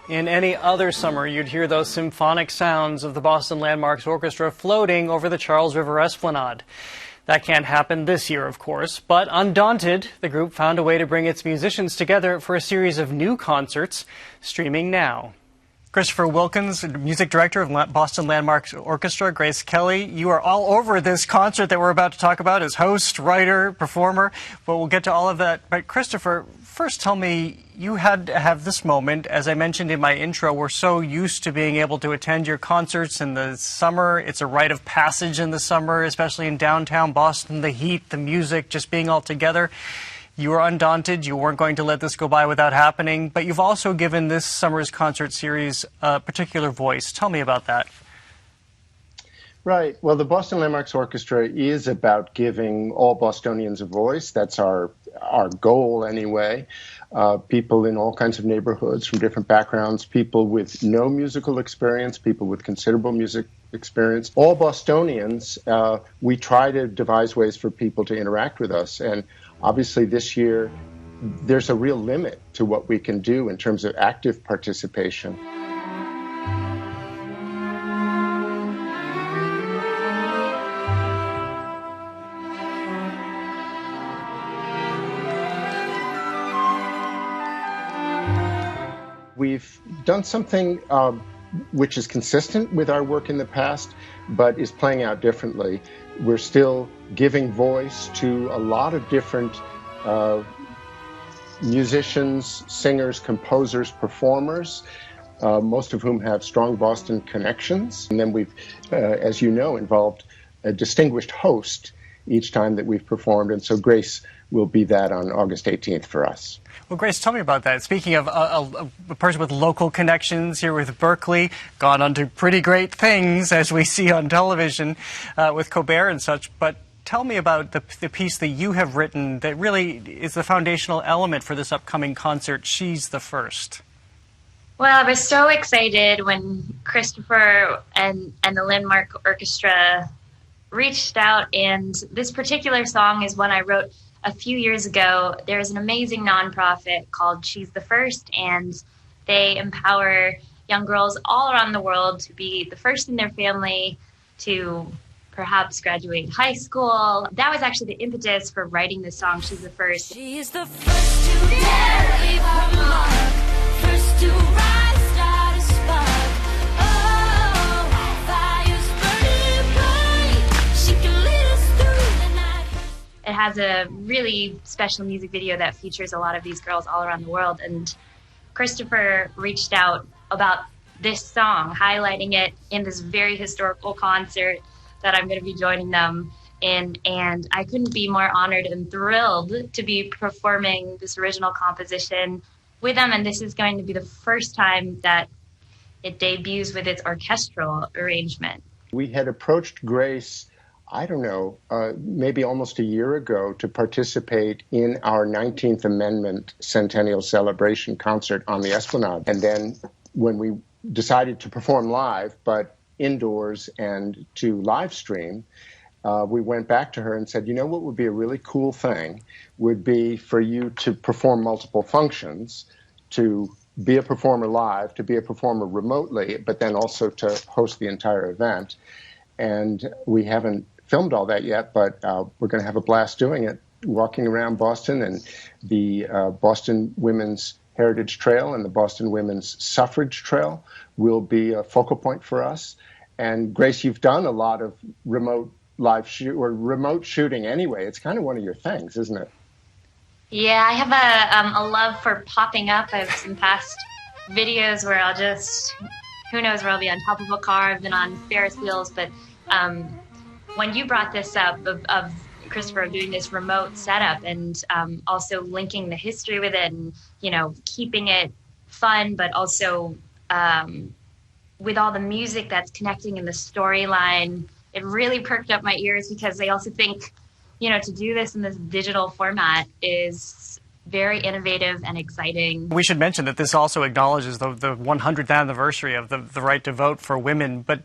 In any other summer, you'd hear those symphonic sounds of the Boston Landmarks Orchestra floating over the Charles River Esplanade. That can't happen this year, of course, but undaunted, the group found a way to bring its musicians together for a series of new concerts, streaming now. Christopher Wilkins, music director of Boston Landmarks Orchestra, Grace Kelly, you are all over this concert that we're about to talk about as host, writer, performer, but we'll get to all of that. But Christopher, first tell me, you had to have this moment. As I mentioned in my intro, we're so used to being able to attend your concerts in the summer. It's a rite of passage in the summer, especially in downtown Boston, the heat, the music, just being all together. You were undaunted. You weren't going to let this go by without happening. But you've also given this summer's concert series a particular voice. Tell me about that. Right. Well, the Boston Landmarks Orchestra is about giving all Bostonians a voice. That's our goal anyway. People in all kinds of neighborhoods from different backgrounds, people with no musical experience, people with considerable music experience. All Bostonians, we try to devise ways for people to interact with us. And obviously this year, there's a real limit to what we can do in terms of active participation. We've done something which is consistent with our work in the past, but is playing out differently. We're still giving voice to a lot of different musicians, singers, composers, performers, most of whom have strong Boston connections. And then we've, as you know, involved a distinguished host each time that we've performed. And so Grace will be that on August 18th for us. Well, Grace, tell me about that. Speaking of a person with local connections here with Berkeley, gone on to pretty great things, as we see on television with Colbert and such. But tell me about the piece that you have written that really is the foundational element for this upcoming concert, She's the First. Well, I was so excited when Christopher and the Landmark Orchestra reached out, and this particular song is one I wrote a few years ago. There's an amazing nonprofit called She's the First, and they empower young girls all around the world to be the first in their family to perhaps graduate high school. That was actually the impetus for writing this song, She's the First. She's the first to dare leave her mark, first to rise, start a spark. Oh, fire's burning bright, she can lead us through the night. It has a really special music video that features a lot of these girls all around the world, and Christopher reached out about this song, highlighting it in this very historical concert that I'm going to be joining them in, and I couldn't be more honored and thrilled to be performing this original composition with them, and this is going to be the first time that it debuts with its orchestral arrangement. We had approached Grace, I don't know, maybe almost a year ago to participate in our 19th Amendment Centennial Celebration concert on the Esplanade. And then when we decided to perform live, but indoors and to live stream, we went back to her and said, you know what would be a really cool thing would be for you to perform multiple functions, to be a performer live, to be a performer remotely, but then also to host the entire event. And we haven't filmed all that yet, but we're going to have a blast doing it, walking around Boston, and the Boston Women's Heritage Trail and the Boston Women's Suffrage Trail will be a focal point for us. And Grace, you've done a lot of remote shooting anyway. It's kind of one of your things, isn't it? Yeah, I have a love for popping up. I have some past videos where I'll just, who knows where I'll be on top of a car. I've been on Ferris wheels, but when you brought this up of Christopher doing this remote setup and also linking the history with it and, you know, keeping it fun, but also with all the music that's connecting in the storyline, it really perked up my ears because I also think, you know, to do this in this digital format is very innovative and exciting. We should mention that this also acknowledges the 100th anniversary of the right to vote for women, but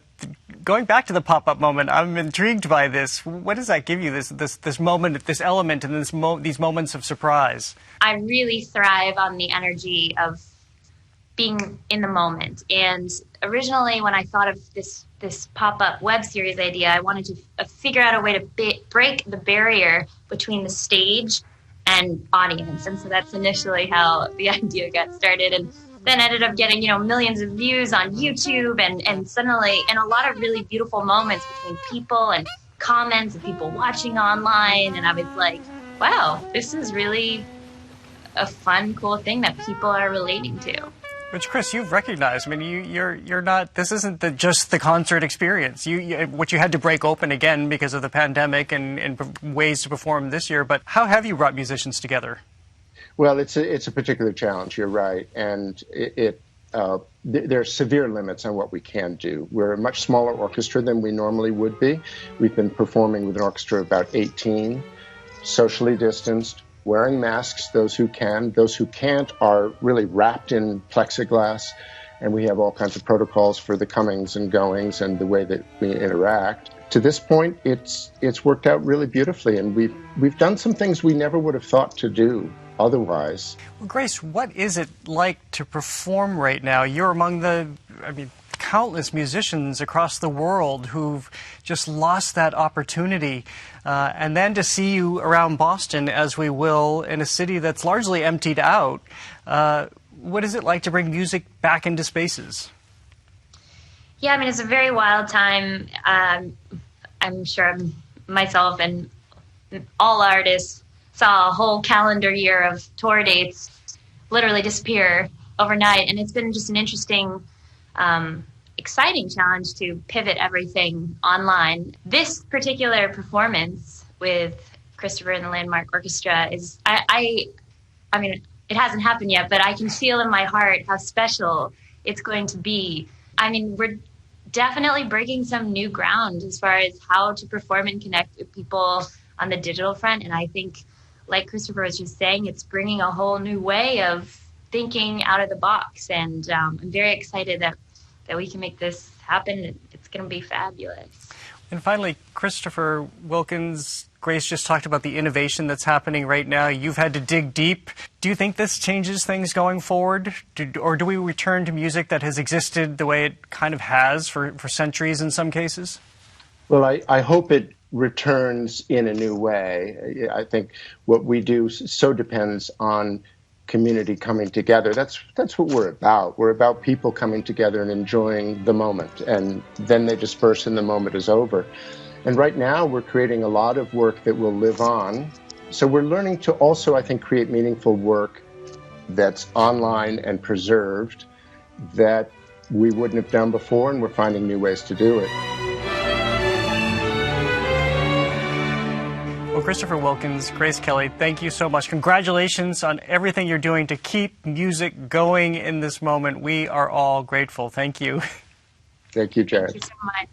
going back to the pop-up moment, I'm intrigued by this. What does that give you, this moment, this element, and these moments of surprise? I really thrive on the energy of being in the moment. And originally, when I thought of this pop-up web series idea, I wanted to figure out a way to break the barrier between the stage and audience. And so that's initially how the idea got started. And then ended up getting, millions of views on YouTube and suddenly, and a lot of really beautiful moments between people and comments and people watching online. And I was like, wow, this is really a fun, cool thing that people are relating to. Which, Chris, you've recognized. I mean, you're not. This isn't just the concert experience. What you had to break open again because of the pandemic and ways to perform this year. But how have you brought musicians together? Well, it's a particular challenge. You're right, and there are severe limits on what we can do. We're a much smaller orchestra than we normally would be. We've been performing with an orchestra of about 18, socially distanced, wearing masks, those who can. Those who can't are really wrapped in plexiglass, and we have all kinds of protocols for the comings and goings and the way that we interact. To this point, it's worked out really beautifully, and we've done some things we never would have thought to do otherwise. Well, Grace, what is it like to perform right now? You're among countless musicians across the world who've just lost that opportunity. And then to see you around Boston, as we will, in a city that's largely emptied out, what is it like to bring music back into spaces? Yeah, it's a very wild time. I'm sure myself and all artists saw a whole calendar year of tour dates literally disappear overnight. And it's been just an interesting, exciting challenge to pivot everything online. This particular performance with Christopher and the Landmark Orchestra is, it hasn't happened yet, but I can feel in my heart how special it's going to be. We're definitely breaking some new ground as far as how to perform and connect with people on the digital front. And I think, like Christopher was just saying, it's bringing a whole new way of thinking out of the box. And I'm very excited that we can make this happen. It's going to be fabulous. And finally, Christopher Wilkins, Grace just talked about the innovation that's happening right now. You've had to dig deep. Do you think this changes things going forward? Or do we return to music that has existed the way it kind of has for centuries in some cases? Well, I hope it returns in a new way. I think what we do so depends on community coming together. That's what we're about. We're about people coming together and enjoying the moment, and then they disperse and the moment is over. And right now we're creating a lot of work that will live on. So we're learning to also, I think, create meaningful work that's online and preserved that we wouldn't have done before, and we're finding new ways to do it. Well, Christopher Wilkins, Grace Kelly, thank you so much. Congratulations on everything you're doing to keep music going in this moment. We are all grateful. Thank you. Thank you, Jared. Thank you so much.